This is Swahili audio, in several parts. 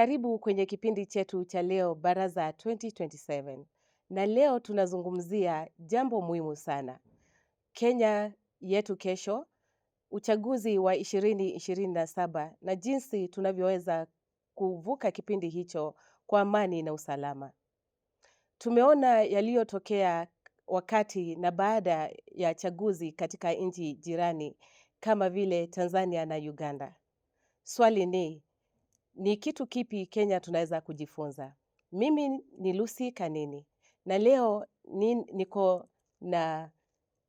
Karibu kwenye kipindi chetu cha leo Baraza 2027. Na leo tunazungumzia jambo muhimu sana. Kenya yetu kesho, uchaguzi wa 2027 na jinsi tunavyoweza kuvuka kipindi hicho kwa amani na usalama. Tumeona yaliyotokea wakati na baada ya chaguzi katika nchi jirani kama vile Tanzania na Uganda. Swali ni kitu kipi Kenya tunaweza kujifunza? Mimi ni Lucy Kanini na leo niko na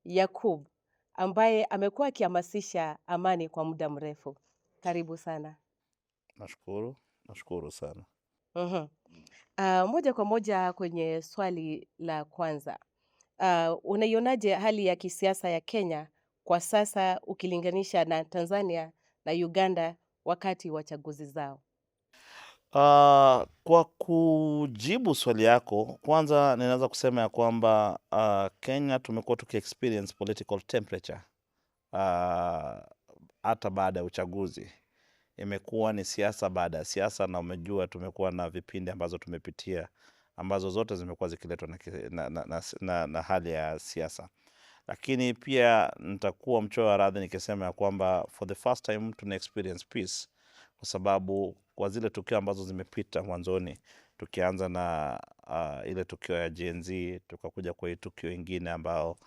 Yakub ambaye amekuwa akihamasisha amani kwa muda mrefu. Karibu sana. Nashukuru sana. Mhm. Moja kwa moja kwenye swali la kwanza. Unaionaje hali ya kisiasa ya Kenya kwa sasa ukilinganisha na Tanzania na Uganda wakati wa chaguzi zao? Kwa kujibu swali yako, kwanza ninaweza kusema ya kwamba Kenya tumekuwa tuki-experience political temperature hata baada ya uchaguzi. Imekuwa ni siasa baada ya siasa, na umejua tumekuwa na vipindi ambazo tumepitia ambazo zote zimekuwa zikiletwa na hali ya siasa. Lakini pia nitakuwa mchoyo wa radhi nikisema ya kwamba for the first time tuna experience peace, kwa sababu kwa zile tukio ambazo zimepita mwanzoni, tukianza na ile tukio ya Gen Z, tukakuja kwa hii tukio ingine ambao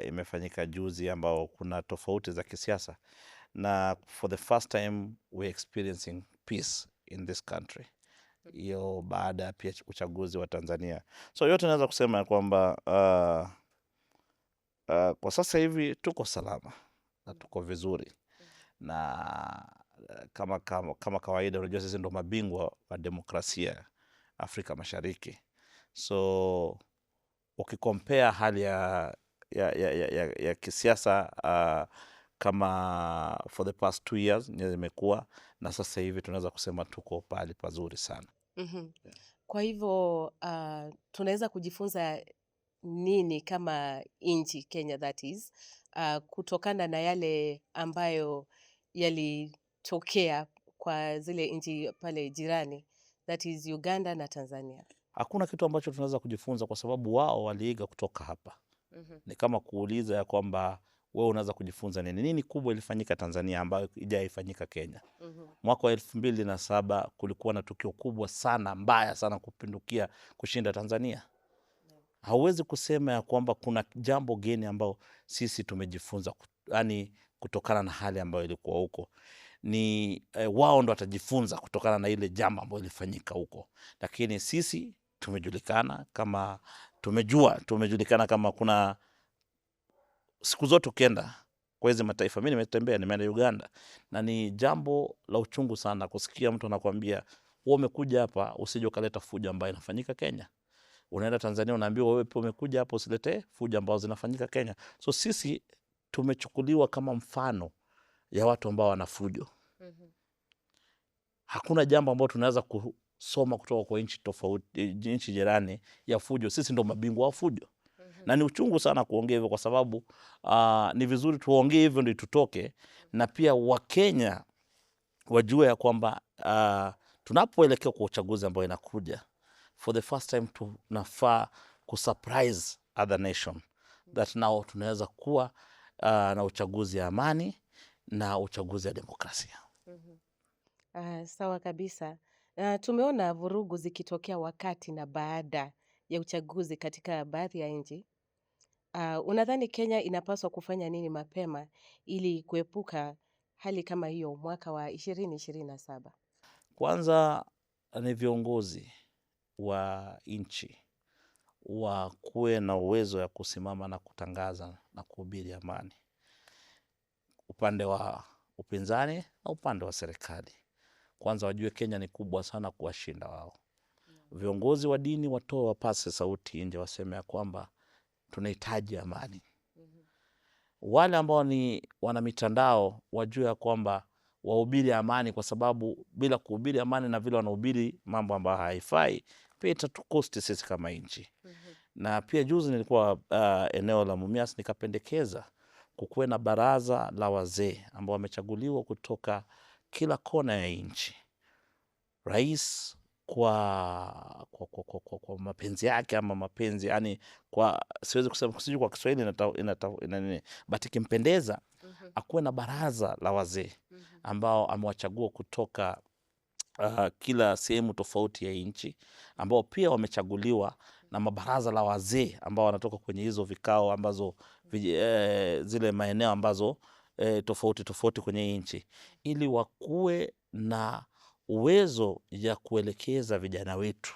imefanyika juzi ambao kuna tofauti za kisiasa, na for the first time we're experiencing peace in this country, hiyo baada ya pia uchaguzi wa Tanzania. So yote naweza kusema ya kwamba kwa sasa hivi tuko salama na tuko vizuri, na kama kawaida, unajua sisi ndo mabingwa wa demokrasia Afrika Mashariki. So ukikompea hali ya kisiasa kama for the past 2 years imekuwa, na sasa hivi tunaweza kusema tuko pahali pazuri sana. Kwa hivyo tunaweza kujifunza nini kama nchi Kenya that is, kutokana na yale ambayo yalitokea kwa zile nchi pale jirani that is Uganda na Tanzania? Hakuna kitu ambacho tunaweza kujifunza kwa sababu wao waliiga kutoka hapa. Ni kama kuuliza ya kwamba wewe unaweza kujifunza nini kubwa ilifanyika Tanzania ambayo haijaifanyika Kenya. Mwaka wa 2007 kulikuwa na tukio kubwa sana, mbaya sana kupindukia, kushinda Tanzania. Hauwezi kusema ya kwamba kuna jambo geni ambao sisi tumejifunza yani kutokana na hali ambayo ilikuwa huko. Ni wao ndo watajifunza kutokana na ile jambo ambayo ilifanyika huko, lakini sisi tumejulikana kama kuna siku zote ukienda kwa hizi mataifa. Mimi nimetembea, nimeenda Uganda, na ni jambo la uchungu sana kusikia mtu anakuambia wewe umekuja hapa usije ukaleta fujo ambayo inafanyika Kenya. Unaenda Tanzania unaambiwa wewe pia umekuja hapa usilete fujo ambazo zinafanyika Kenya. So sisi tumechukuliwa kama mfano ya watu ambao wana fujo. Hakuna jambo ambalo tunaweza kusoma kutoka kwa nchi tofauti, nchi jirani ya fujo. Sisi ndo mabingwa wa fujo. Na ni uchungu sana kuongea hivyo, kwa sababu ni vizuri tuongee hivyo ndio tutoke, na pia Wakenya wajue ya kwamba tunapoelekea kwa uchaguzi ambao inakuja, for the first time tunafaa kusurprise other nation that now tunaweza kuwa na uchaguzi ya amani na uchaguzi ya demokrasia. Sawa kabisa. Tumeona vurugu zikitokea wakati na baada ya uchaguzi katika baadhi ya nchi. Unadhani Kenya inapaswa kufanya nini mapema ili kuepuka hali kama hiyo mwaka wa 2027? Kwanza ni viongozi wa nchi wakuwe na uwezo ya kusimama na kutangaza na kuhubiri amani, upande wa upinzani na upande wa serikali. Kwanza wajue Kenya ni kubwa sana kuwashinda wao. Viongozi wa dini watoe, wapase sauti nje, waseme ya kwamba tunahitaji amani. Wale ambao ni wana mitandao wajue ya kwamba wahubiri amani, kwa sababu bila kuhubiri amani na vile wanahubiri mambo ambayo haifai, pia itatukosti sisi kama nchi. Na pia juzi nilikuwa eneo la Mumias, nikapendekeza kukuwe na baraza la wazee ambao wamechaguliwa kutoka kila kona ya nchi, rais kwa mapenzi yake ama mapenzi yani, kwa siwezi kusema sijui kwa Kiswahili ina nini, but ikimpendeza akuwe na baraza la wazee ambao amewachagua kutoka kila sehemu tofauti ya nchi, ambao pia wamechaguliwa na mabaraza la wazee ambao wanatoka kwenye hizo vikao ambazo zile maeneo ambazo tofauti tofauti kwenye nchi, ili wakuwe na uwezo ya kuelekeza vijana wetu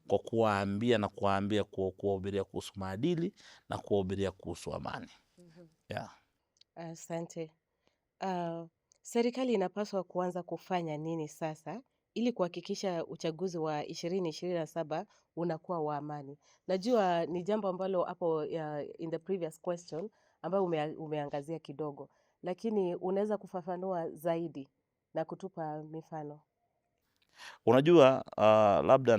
kwa kuwaambia na kuwahubiria kuhusu maadili na kuwahubiria kuhusu amani. Yeah. Asante. Serikali inapaswa kuanza kufanya nini sasa ili kuhakikisha uchaguzi wa 2027 unakuwa wa amani? Najua ni jambo ambalo hapo in the previous question ambayo umeangazia kidogo, lakini unaweza kufafanua zaidi na kutupa mifano. Unajua, labda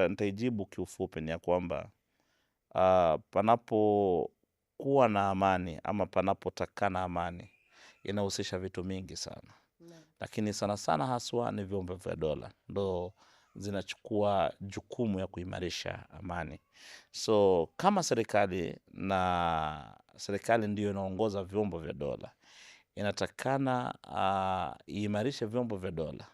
nitaijibu kiufupi ni ya kwamba panapokuwa na amani ama panapotakana amani inahusisha vitu mingi sana, lakini sana sana haswa ni vyombo vya dola ndo zinachukua jukumu ya kuimarisha amani. So kama serikali ndio inaongoza vyombo vya dola, inatakana iimarishe vyombo vya dola,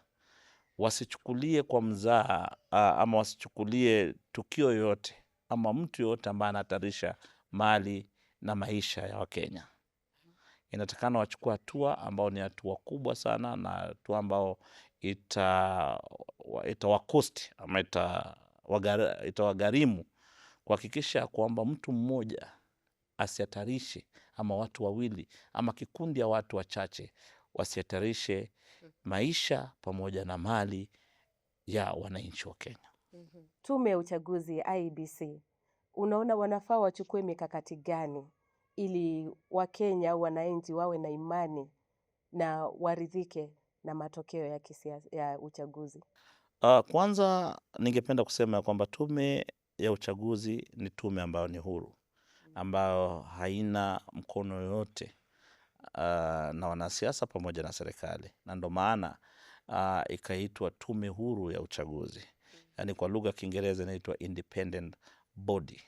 wasichukulie kwa mzaha ama wasichukulie tukio yoyote ama mtu yoyote ambaye anahatarisha mali na maisha ya Wakenya. Inatakana wachukua hatua ambao ni hatua kubwa sana, na hatua ambao itawakosti ama itawagharimu kuhakikisha kwamba mtu mmoja asihatarishe ama watu wawili ama kikundi ya watu wachache wasihatarishe maisha pamoja na mali ya wananchi wa Kenya. Tume ya uchaguzi IEBC, unaona wanafaa wachukue mikakati gani ili Wakenya au wananchi wawe na imani na waridhike na matokeo ya kisiasa ya uchaguzi? Kwanza ningependa kusema ya kwamba tume ya uchaguzi ni tume ambayo ni huru, ambayo haina mkono yoyote na wanasiasa pamoja na serikali, na ndo maana ikaitwa tume huru ya uchaguzi, yaani kwa lugha ya Kiingereza inaitwa independent body,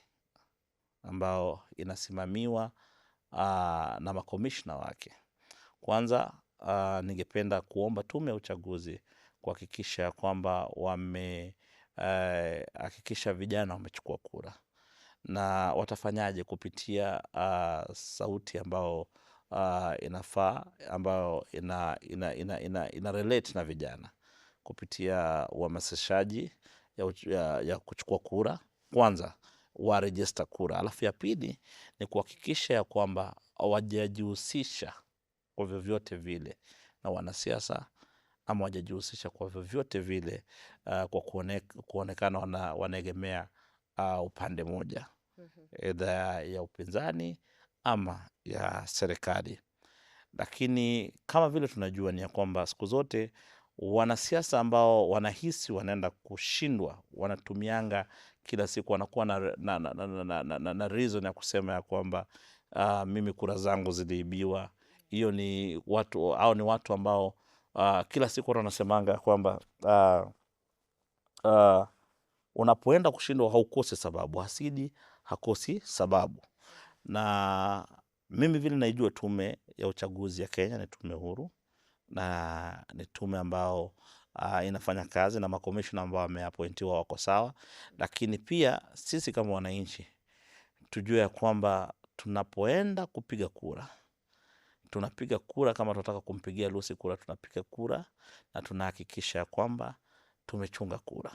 ambao inasimamiwa na makomishna wake. Kwanza ningependa kuomba tume ya uchaguzi kuhakikisha kwamba hakikisha vijana wamechukua kura. Na watafanyaje? Kupitia sauti ambao inafaa, ambao ina relate na vijana, kupitia uhamasishaji ya kuchukua kura. Kwanza warejista kura, alafu ya pili ni kuhakikisha ya kwamba hawajajihusisha kwa vyovyote vile na wanasiasa ama hawajajihusisha kwa vyovyote vile kwa kuonekana wanaegemea upande moja, either ya upinzani ama ya serikali. Lakini kama vile tunajua ni ya kwamba siku zote wanasiasa ambao wanahisi wanaenda kushindwa wanatumianga kila siku, wanakuwa na reason ya kusema ya kwamba mimi kura zangu ziliibiwa. Hiyo ni watu ambao kila siku watu wanasemanga ya kwamba unapoenda kushindwa haukosi sababu, hasidi hakosi sababu. Na mimi vile naijua tume ya uchaguzi ya Kenya ni tume huru, na ni tume ambao inafanya kazi na makomishona ambao wameappointiwa wako sawa. Lakini pia sisi kama wananchi tujue ya kwamba tunapoenda kupiga kura, tunapiga kura kama tunataka kumpigia Lucy kura, tunapiga kura na tunahakikisha kwamba tumechunga kura.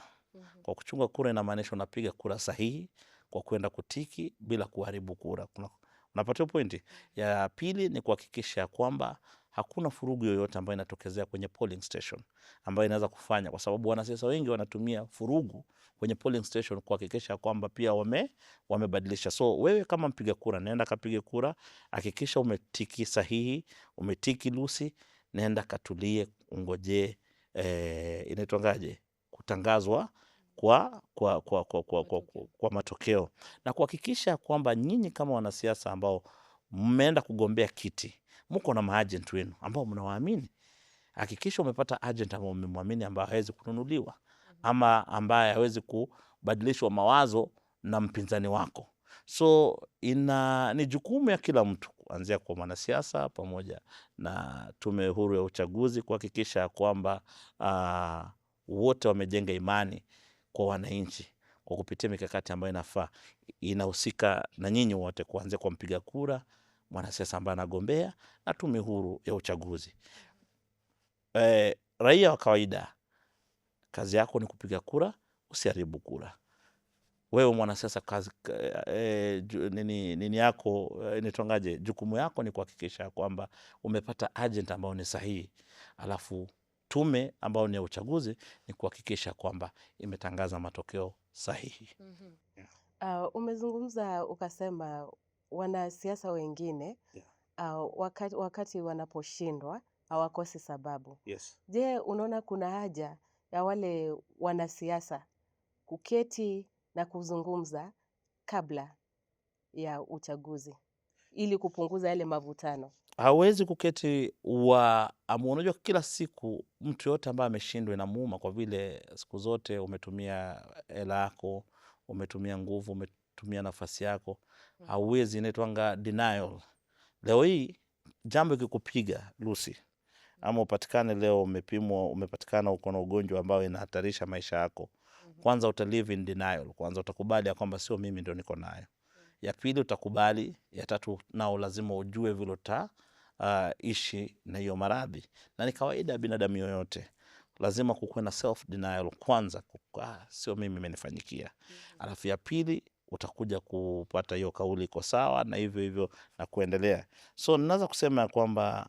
Kwa kuchunga kura inamaanisha unapiga kura sahihi kwa kwenda kutiki bila kuharibu kura. Unapata pointi? Ya pili ni kuhakikisha kwamba hakuna furugu yoyote ambayo inatokezea kwenye polling station ambayo inaweza kufanya, kwa sababu wanasiasa wengi wanatumia furugu kwenye polling station kuhakikisha kwamba pia wamebadilisha. So wewe kama mpiga kura, nenda kapige kura, hakikisha umetiki sahihi, umetiki Lucy, nenda katulie, ungojee inaitwangaje, kutangazwa kwa matokeo, na kuhakikisha kwamba nyinyi kama wanasiasa ambao mmeenda kugombea kiti mko na maagent wenu ambao mnawaamini. Hakikisha umepata agent ambaye umemwamini, ambaye hawezi kununuliwa ama ambaye hawezi kubadilishwa mawazo na mpinzani wako. So ni jukumu ya kila mtu kuanzia kwa mwanasiasa pamoja na tume huru ya uchaguzi kuhakikisha kwamba wote wamejenga imani kwa wananchi kwa kupitia mikakati ambayo inafaa. Inahusika na nyinyi wote, kuanzia kwa mpiga kura, mwanasiasa ambaye anagombea na tume huru ya uchaguzi. Raia wa kawaida, kazi yako ni kupiga kura, usiharibu kura. Wewe mwanasiasa, kazi nini yako nitongaje, jukumu yako ni kuhakikisha kwamba umepata agent ambao ni sahihi, alafu tume ambao ni ya uchaguzi ni kuhakikisha kwamba imetangaza matokeo sahihi. Umezungumza ukasema wanasiasa wengine wakati wanaposhindwa hawakosi sababu. Yes. Je, unaona kuna haja ya wale wanasiasa kuketi na kuzungumza kabla ya uchaguzi ili kupunguza yale mavutano? Hawezi kuketi unajua kila siku mtu yote ambaye ameshindwa inamuuma, kwa vile siku zote umetumia hela yako, umetumia nguvu, umetumia nafasi yako. Hauwezi, inaitwanga denial. Leo hii jambo ikikupiga Lucy, ama upatikane leo umepimwa, umepatikana uko na ugonjwa ambao inahatarisha maisha yako, kwanza uta live in denial. Kwanza utakubali ya kwamba sio mimi ndio niko nayo. Ya pili utakubali. Ya tatu nao lazima ujue vile ishi na hiyo maradhi, na ni kawaida ya binadamu yoyote. Lazima kukuwe na self denial kwanza, sio mimi imenifanyikia. Alafu ya pili utakuja kupata hiyo kauli iko sawa, na hivyo hivyo na kuendelea. So ninaweza kusema kwamba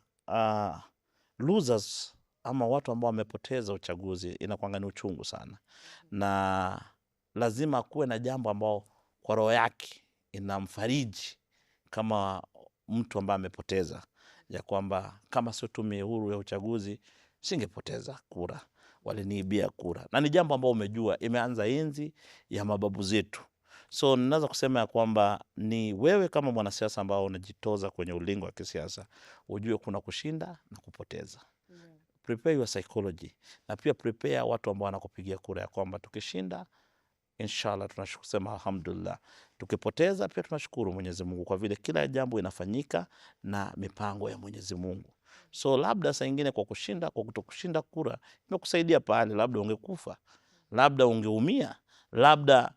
losers ama watu ambao wamepoteza uchaguzi inakuanga ni uchungu sana, na lazima kuwe na jambo ambao kwa roho yake inamfariji kama mtu ambaye amepoteza, ya kwamba kama sio tume huru ya uchaguzi singepoteza kura, waliniibia kura. Na ni jambo ambao umejua imeanza enzi ya mababu zetu. So ninaweza kusema ya kwamba ni wewe kama mwanasiasa ambao unajitoza kwenye ulingo wa kisiasa, ujue kuna kushinda na kupoteza. Prepare your psychology, na pia prepare watu ambao wanakupigia kura ya kwamba tukishinda inshallah tunasema alhamdulillah, tukipoteza pia tunashukuru Mwenyezi Mungu, kwa vile kila jambo inafanyika na mipango ya Mwenyezi Mungu. So labda saa nyingine kwa kushinda, kwa kutokushinda kura imekusaidia pale, labda ungekufa, labda ungeumia, labda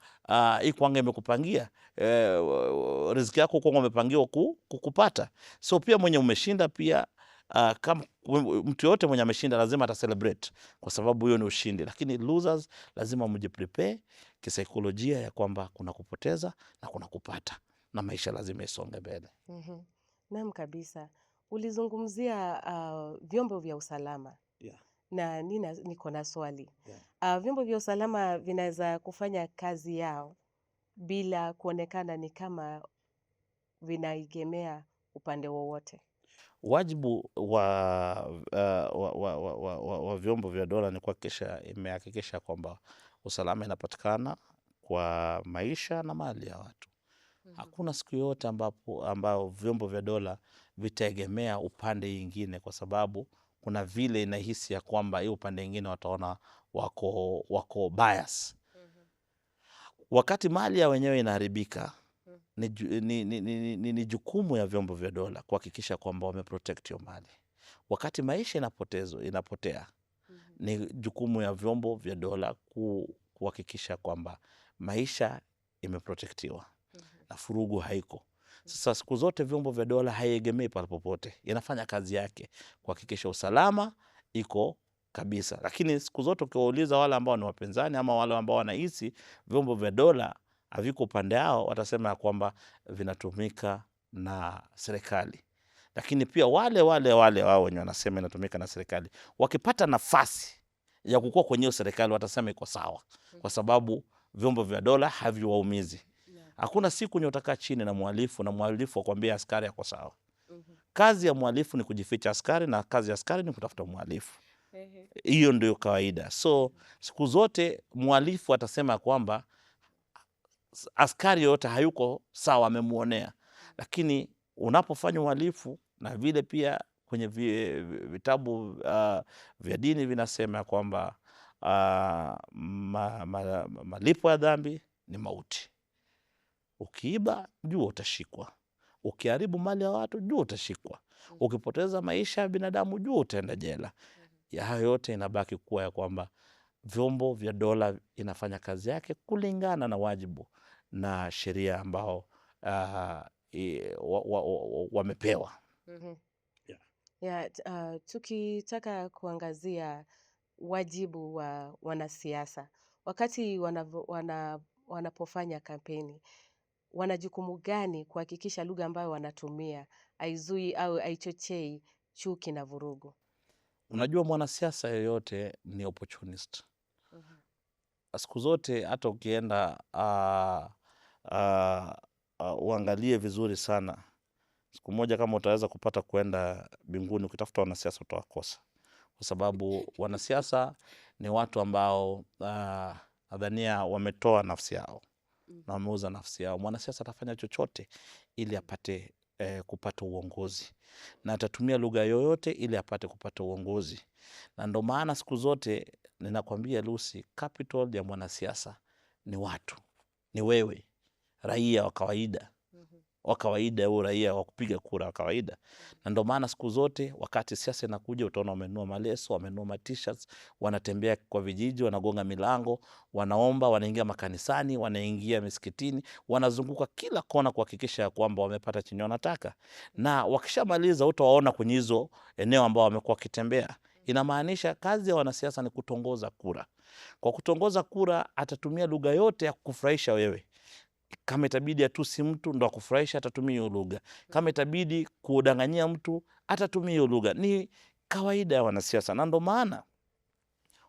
ikuanga imekupangia riziki yako kwa umepangiwa kukupata. So pia mwenye umeshinda pia kama mtu yote mwenye ameshinda lazima ata celebrate, kwa sababu hiyo ni ushindi. Lakini losers lazima mjiprepare kisaikolojia ya kwamba kuna kupoteza na kuna kupata, na maisha lazima isonge mbele. Naam kabisa. Ulizungumzia vyombo vya usalama. Na niko na swali. Vyombo vya usalama vinaweza kufanya kazi yao bila kuonekana ni kama vinaegemea upande wowote? Wajibu wa vyombo vya dola ni imehakikisha kwamba usalama inapatikana kwa maisha na mali ya watu. Hakuna siku yote ambao vyombo vya dola vitaegemea upande ingine, kwa sababu kuna vile inahisi ya kwamba hiyo upande ingine wataona wako bias. Wakati mali ya wenyewe inaharibika, ni jukumu ya vyombo vya dola kuhakikisha kwamba wameprotect hiyo mali. Wakati maisha inapotea, ni jukumu ya vyombo vya dola kuhakikisha kwamba maisha imeprotektiwa na furugu haiko. Sasa siku zote vyombo vya dola haiegemei pale popote, inafanya kazi yake kuhakikisha usalama iko kabisa. Lakini siku zote ukiwauliza wale ambao ni wapinzani ama wale ambao wanahisi vyombo vya dola haviko upande yao, watasema ya kwamba vinatumika na serikali. Lakini pia wale wao wenye wanasema inatumika na serikali, wakipata nafasi ya kukua kwenye hiyo serikali watasema iko sawa, kwa sababu vyombo vya dola haviwaumizi. Hakuna siku utakaa chini na mhalifu akwambia askari yako sawa. Kazi ya mhalifu ni kujificha askari, na kazi ya askari ni kutafuta mhalifu. Hiyo ndio kawaida. So siku zote mhalifu atasema kwamba askari yote hayuko sawa, amemuonea. Lakini unapofanya uhalifu na vile pia kwenye vitabu vya dini vinasema kwamba malipo ya dhambi ni mauti. Ukiiba jua utashikwa, ukiharibu mali ya watu jua utashikwa, ukipoteza maisha ya binadamu jua utaenda jela. Ya hayo yote inabaki kuwa ya kwamba vyombo vya dola inafanya kazi yake kulingana na wajibu na sheria ambao wamepewa. Tukitaka kuangazia wajibu wa wanasiasa wakati wanapofanya kampeni, wana jukumu gani kuhakikisha lugha ambayo wanatumia haizui au haichochei chuki na vurugu? Unajua, mwanasiasa yoyote ni opportunist. Siku zote hata ukienda uangalie vizuri sana, siku moja kama utaweza kupata kwenda mbinguni, ukitafuta wanasiasa utawakosa, kwa sababu wanasiasa ni watu ambao nadhania wametoa nafsi yao na wameuza nafsi yao. Mwanasiasa atafanya chochote ili apate kupata uongozi, na atatumia lugha yoyote ili apate kupata uongozi. Na ndo maana siku zote ninakwambia Lucy, capital ya mwanasiasa ni watu, ni wewe raia wa kawaida au raia wa kupiga kura wa kawaida. Na ndo maana siku zote wakati siasa inakuja, utaona wamenunua maleso, wamenunua t-shirts, wanatembea kwa vijiji, wanagonga milango, wanaomba, wanaingia makanisani, wanaingia misikitini, wanazunguka kila kona kuhakikisha ya kwamba wamepata chenye wanataka. Na wakishamaliza utawaona kwenye hizo eneo ambao wamekuwa wakitembea. Inamaanisha kazi ya wanasiasa ni kutongoza kura. Kwa kutongoza kura atatumia lugha yote ya kufurahisha wewe. Kama itabidi atusi mtu ndo akufurahisha, atatumia hiyo lugha. Kama itabidi kudanganyia mtu, atatumia hiyo lugha. Ni kawaida ya wanasiasa, na ndo maana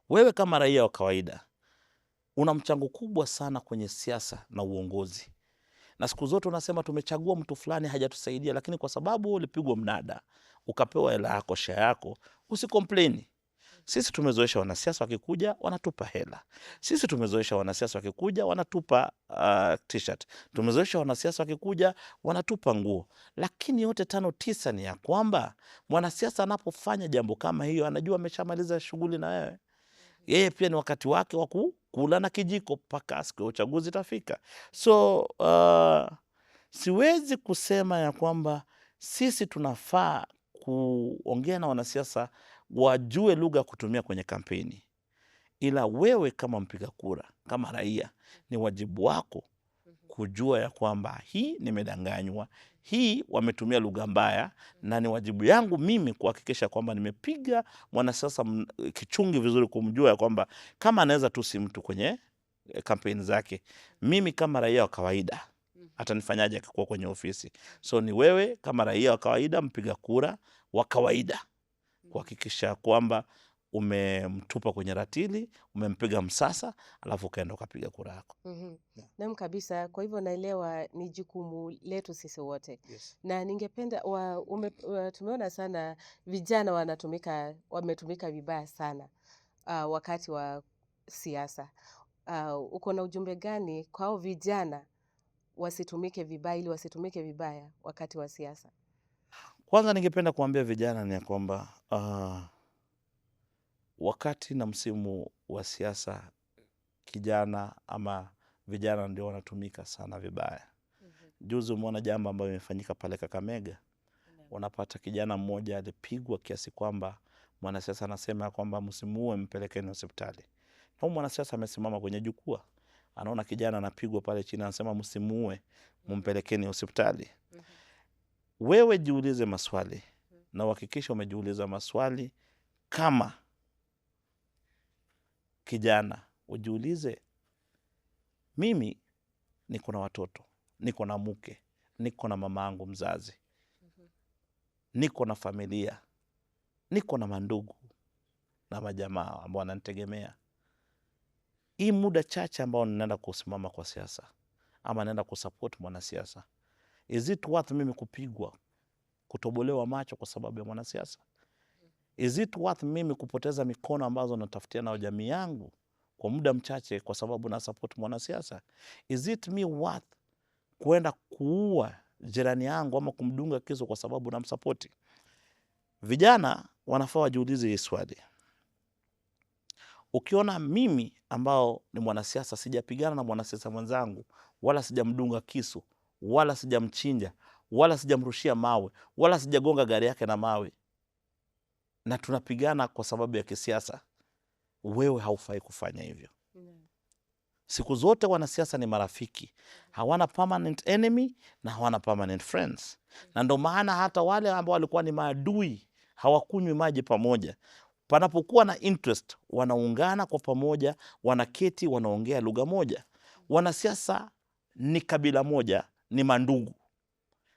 wewe kama raia wa kawaida una mchango kubwa sana kwenye siasa na uongozi. Na siku zote unasema tumechagua mtu fulani hajatusaidia, lakini kwa sababu ulipigwa mnada, ukapewa hela yako, share yako, usikomplaini. Sisi tumezoesha wanasiasa wakikuja wanatupa hela. Sisi tumezoesha wanasiasa wakikuja wanatupa t-shirt. Tumezoesha wanasiasa wakikuja wanatupa nguo. Lakini yote 5-9 ni ya kwamba mwanasiasa anapofanya jambo kama hiyo anajua ameshamaliza shughuli na wewe. Yeye pia ni wakati wake wa kula na kijiko mpaka siku ya uchaguzi itafika. So siwezi kusema ya kwamba sisi tunafaa kuongea na wanasiasa wajue lugha kutumia kwenye kampeni, ila wewe kama mpiga kura, kama raia, ni wajibu wako kujua ya kwamba hii nimedanganywa, hii wametumia lugha mbaya, na ni wajibu yangu mimi kuhakikisha kwamba nimepiga mwanasiasa kichungi vizuri, kumjua ya kwamba kama anaweza tusi mtu kwenye kampeni zake, mimi kama raia wa kawaida atanifanyaje akikuwa kwenye ofisi. So ni wewe kama raia wa kawaida, mpiga kura wa kawaida, kuhakikisha kwamba umemtupa kwenye ratili, umempiga msasa, alafu ukaenda ukapiga kura yako. Naam kabisa. Kwa hivyo naelewa ni jukumu letu sisi wote. Yes. Na ningependa tumeona sana vijana wametumika vibaya sana wakati wa siasa. Uko na ujumbe gani kwao vijana wasitumike vibaya, ili wasitumike vibaya wakati wa siasa? Kwanza ningependa kuambia vijana ni ya kwamba wakati na msimu wa siasa, kijana ama vijana ndio wanatumika sana vibaya. Juzi umeona jambo ambalo limefanyika pale Kakamega. Unapata kijana mmoja alipigwa kiasi kwamba mwanasiasa anasema kwamba msimuue, mpelekeni hospitali. Na mwanasiasa amesimama kwenye jukwaa, anaona kijana anapigwa pale chini, anasema msimuue, mpelekeni hospitali. Wewe jiulize maswali, na uhakikisha umejiuliza maswali kama kijana. Ujiulize, mimi niko na watoto, niko na mke, niko na mama yangu mzazi, niko na familia, niko na mandugu na majamaa ambao wananitegemea. Hii muda chache ambao ninaenda kusimama kwa siasa ama naenda kusupport mwanasiasa, is it worth mimi kupigwa, kutobolewa macho kwa sababu ya mwanasiasa? Is it worth mimi kupoteza mikono ambazo natafutia na jamii yangu kwa muda mchache kwa sababu na support mwanasiasa? Is it me worth kuenda kuua jirani yangu ama kumdunga kisu kwa sababu na msapoti? Vijana wanafaa wajiulize hii swali. Ukiona mimi ambao ni mwanasiasa sijapigana na mwanasiasa mwenzangu, wala sijamdunga kisu, wala sijamchinja, wala sijamrushia mawe, wala sijagonga gari yake na mawe, na tunapigana kwa sababu ya kisiasa, wewe haufai kufanya hivyo. Siku zote wanasiasa ni marafiki, hawana permanent enemy na hawana permanent friends. Na ndo maana hata wale ambao walikuwa ni maadui hawakunywi maji pamoja. Panapokuwa na interest, wanaungana kwa pamoja, wanaketi, wanaongea lugha moja. Wanasiasa ni kabila moja, ni mandugu.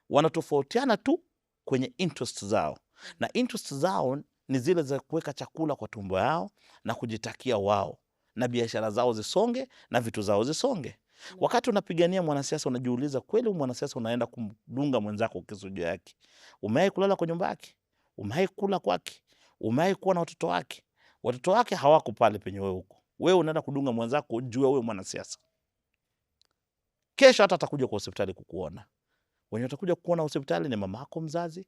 Wanatofautiana tu kwenye interest zao, na interest zao ni zile za kuweka chakula kwa tumbo yao na kujitakia wao, na biashara zao zisonge na vitu zao zisonge. Wakati unapigania mwanasiasa, unajiuliza, kweli mwanasiasa unaenda kumdunga mwenzako kisu juu yake? Umewahi kulala kwa nyumba yake? Umewahi kula kwake? Umewahi kuwa na watoto wake? Watoto wake hawako pale penye wewe huko. Wewe unaenda kudunga mwenzako juu ya wewe mwanasiasa. Kesho hata atakuja kwa hospitali kukuona. Wenye watakuja kukuona hospitali ni mamako mzazi,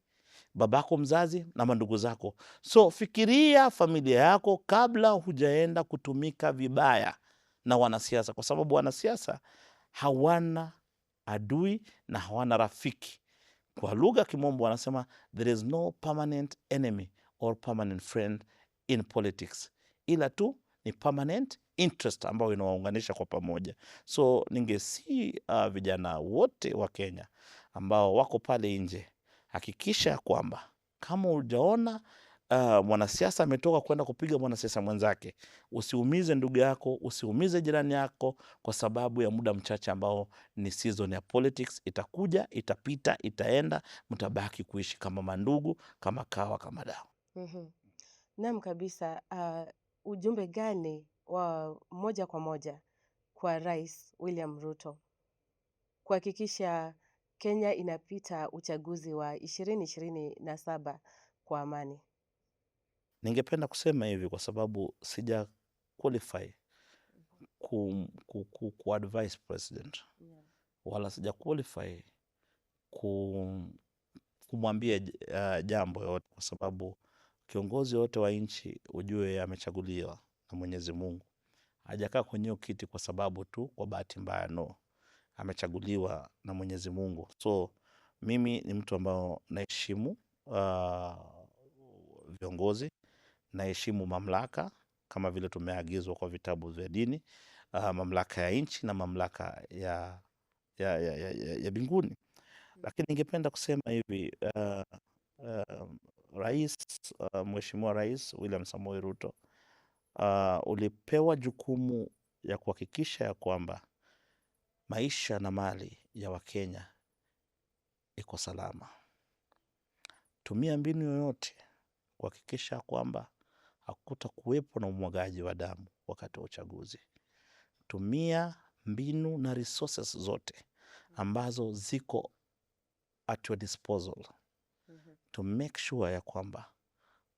babako mzazi na mandugu zako. So fikiria familia yako kabla hujaenda kutumika vibaya na wanasiasa, kwa sababu wanasiasa hawana adui na hawana rafiki. Kwa lugha ya Kimombo wanasema there is no permanent enemy or permanent friend in politics, ila tu ni permanent interest ambayo inawaunganisha kwa pamoja. So ningesi vijana wote wa Kenya ambao wako pale nje, hakikisha kwamba kama hujaona mwanasiasa ametoka kwenda kupiga mwanasiasa mwenzake, usiumize ndugu yako, usiumize jirani yako kwa sababu ya muda mchache ambao ni season ya politics. Itakuja, itapita, itaenda, mtabaki kuishi kama mandugu, kama kawa, kama dawa. Naam kabisa. Ujumbe gani wa moja kwa moja kwa Rais William Ruto kuhakikisha Kenya inapita uchaguzi wa 2027 kwa amani? Ningependa kusema hivi kwa sababu sija qualify ku advise president, wala sija qualify kumwambia jambo yote, kwa sababu kiongozi yote wa nchi ujue amechaguliwa na Mwenyezi Mungu. Hajakaa kwenye hiyo kiti kwa sababu tu kwa bahati mbaya, no. Amechaguliwa na Mwenyezi Mungu. So mimi ni mtu ambao naheshimu viongozi, naheshimu mamlaka kama vile tumeagizwa kwa vitabu vya dini, mamlaka ya nchi na mamlaka ya mbinguni. Lakini ningependa kusema hivi, Mheshimiwa Rais William Samoei Ruto, ulipewa jukumu ya kuhakikisha ya kwamba maisha na mali ya Wakenya iko salama. Tumia mbinu yoyote kuhakikisha kwamba hakutakuwepo na umwagaji wa damu wakati wa uchaguzi. Tumia mbinu na resources zote ambazo ziko at your disposal to make sure ya kwamba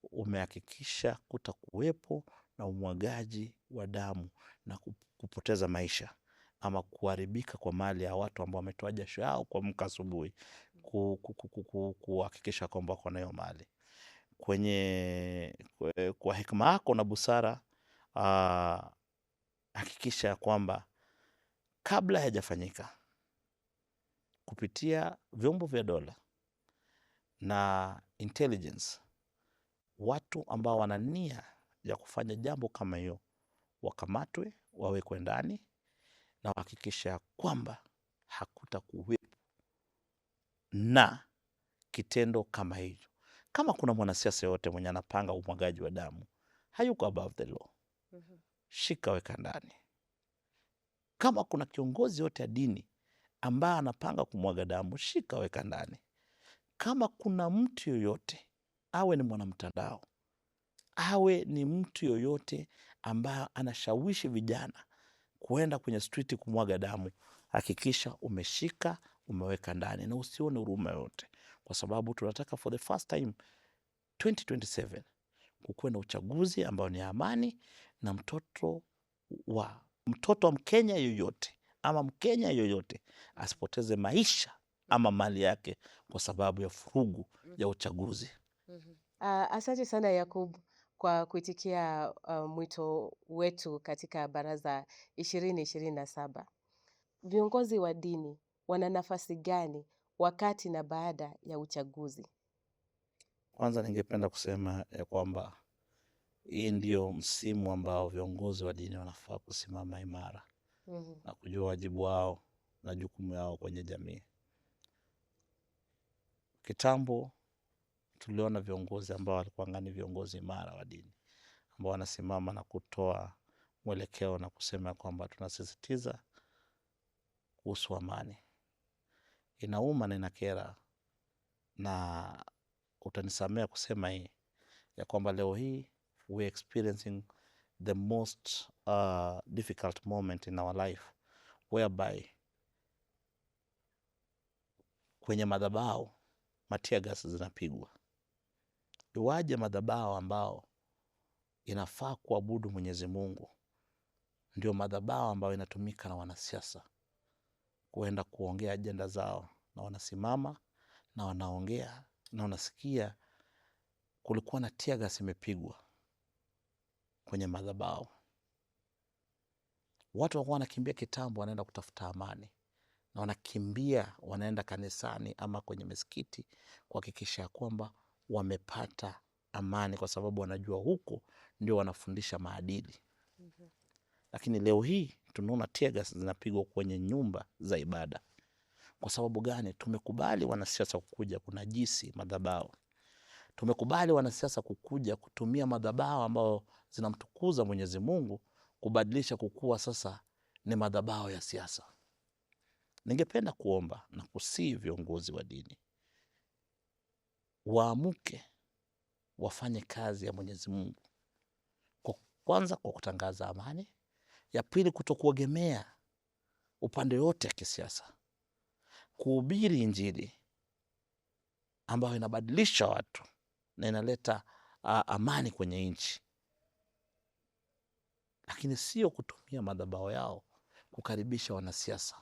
umehakikisha kutakuwepo na umwagaji wa damu na kupoteza maisha ama kuharibika kwa mali ya watu ambao wametoa jasho yao kuamka asubuhi kuhakikisha kwamba wako na hiyo mali. Kwa hekima yako na busara, hakikisha kwamba kabla haijafanyika, kupitia vyombo vya dola na intelligence, watu ambao wana nia ya kufanya jambo kama hiyo wakamatwe, wawekwe ndani, na hakikisha kwamba hakutakuwepo na kitendo kama hicho. Kama kuna mwanasiasa yote mwenye anapanga umwagaji wa damu, hayuko above the law. Shika, weka ndani. Kama kuna kiongozi yote ya dini ambaye anapanga kumwaga damu, shika, weka ndani. Kama kuna mtu yoyote, awe ni mwanamtandao, awe ni mtu yoyote ambaye anashawishi vijana kuenda kwenye street kumwaga damu, hakikisha umeshika, umeweka ndani, na usione huruma yote, kwa sababu tunataka for the first time 2027 kukuwe na uchaguzi ambao ni amani, na mtoto wa Mkenya yoyote ama Mkenya yoyote asipoteze maisha ama mali yake kwa sababu ya furugu ya uchaguzi. Asante sana Yakub kwa kuitikia mwito wetu katika baraza 2027. Viongozi wa dini wana nafasi gani wakati na baada ya uchaguzi? Kwanza ningependa kusema ya kwamba hii ndio msimu ambao viongozi wa dini wanafaa kusimama imara na kujua wajibu wao na jukumu yao kwenye jamii. Kitambo tuliona viongozi ambao walikuwa ni viongozi imara wa dini ambao wanasimama na kutoa mwelekeo na kusema kwamba tunasisitiza kuhusu amani. Inauma na inakera, na utanisamea kusema hii ya kwamba leo hii we experiencing the most difficult moment in our life whereby kwenye madhabahu tear gas zinapigwa. Iwaje madhabahu ambao inafaa kuabudu Mwenyezi Mungu ndio madhabahu ambayo inatumika na wanasiasa kuenda kuongea ajenda zao, na wanasimama na wanaongea na unasikia kulikuwa na tear gas imepigwa kwenye madhabahu. Watu walikuwa wanakimbia kitambo, wanaenda kutafuta amani, na wanakimbia wanaenda kanisani ama kwenye misikiti kuhakikisha kwamba wamepata amani, kwa sababu wanajua huko ndio wanafundisha maadili. Lakini leo hii tunaona tear gas zinapigwa kwenye nyumba za ibada. Kwa sababu gani? Tumekubali wanasiasa kukuja kunajisi madhabahu. Tumekubali wanasiasa kukuja kutumia madhabahu ambao zinamtukuza Mwenyezi Mungu kubadilisha kukua sasa ni madhabahu ya siasa. Ningependa kuomba na kusii viongozi wa dini waamuke, wafanye kazi ya Mwenyezi Mungu. Kwanza kwa kutangaza amani, ya pili kutokuegemea upande yote ya kisiasa, kuhubiri Injili ambayo inabadilisha watu na inaleta amani kwenye nchi, lakini sio kutumia madhabahu yao kukaribisha wanasiasa.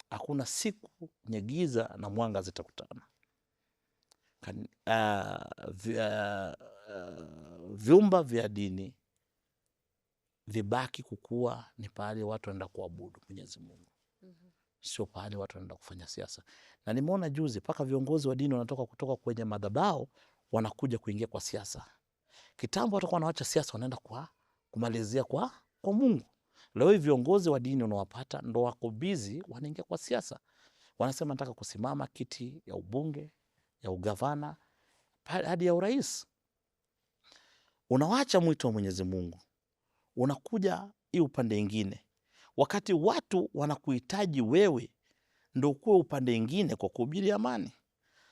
Hakuna siku nye giza na mwanga zitakutana. Vyumba vya dini vibaki kukua ni pahali watu wanaenda kuabudu Mwenyezi Mungu. Sio pahali watu wanaenda kufanya siasa. Na nimeona juzi paka viongozi wa dini wanatoka kutoka kwenye madhabahu wanakuja kuingia kwa siasa. Kitambo watakuwa wanaacha siasa, wanaenda kwa kumalizia kwa Mungu. Leo hivi viongozi wa dini unawapata ndo wako busy, wanaingia kwa siasa. Wanasema nataka kusimama kiti ya ubunge, ya ugavana, hadi ya urais. Unawacha mwito wa Mwenyezi Mungu, unakuja hii upande ingine, wakati watu wanakuhitaji wewe ndo kuwe upande ingine kwa kuhubiri amani.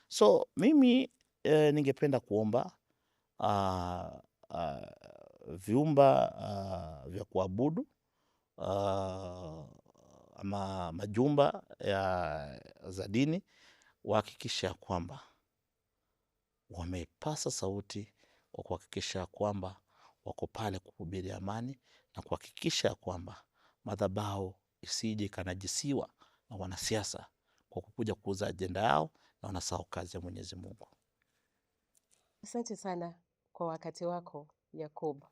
So mimi ningependa kuomba vyumba vya kuabudu ama majumba za dini wahakikisha kwamba wamepasa sauti kwa kuhakikisha kwamba wako pale kuhubiri amani, na kuhakikisha kwamba madhabahu isije ikanajisiwa na wanasiasa kwa kukuja kuuza ajenda yao na wanasahau kazi ya Mwenyezi Mungu. Asante sana kwa wakati wako Yakub.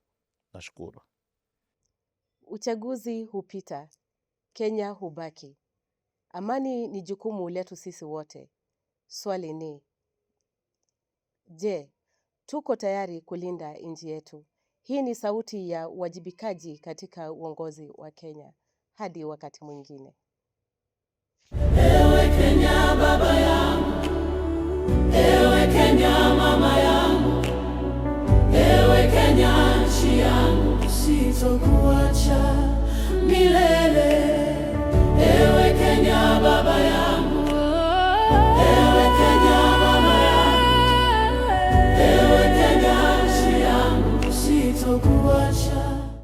Nashukuru. Uchaguzi hupita, Kenya hubaki. Amani ni jukumu letu sisi wote. Swali ni, je, tuko tayari kulinda nchi yetu? Hii ni sauti ya uwajibikaji katika uongozi wa Kenya. Hadi wakati mwingine. Ewe Kenya baba yangu, ewe Kenya mama yangu, ewe Kenya nchi yangu, sitokuacha.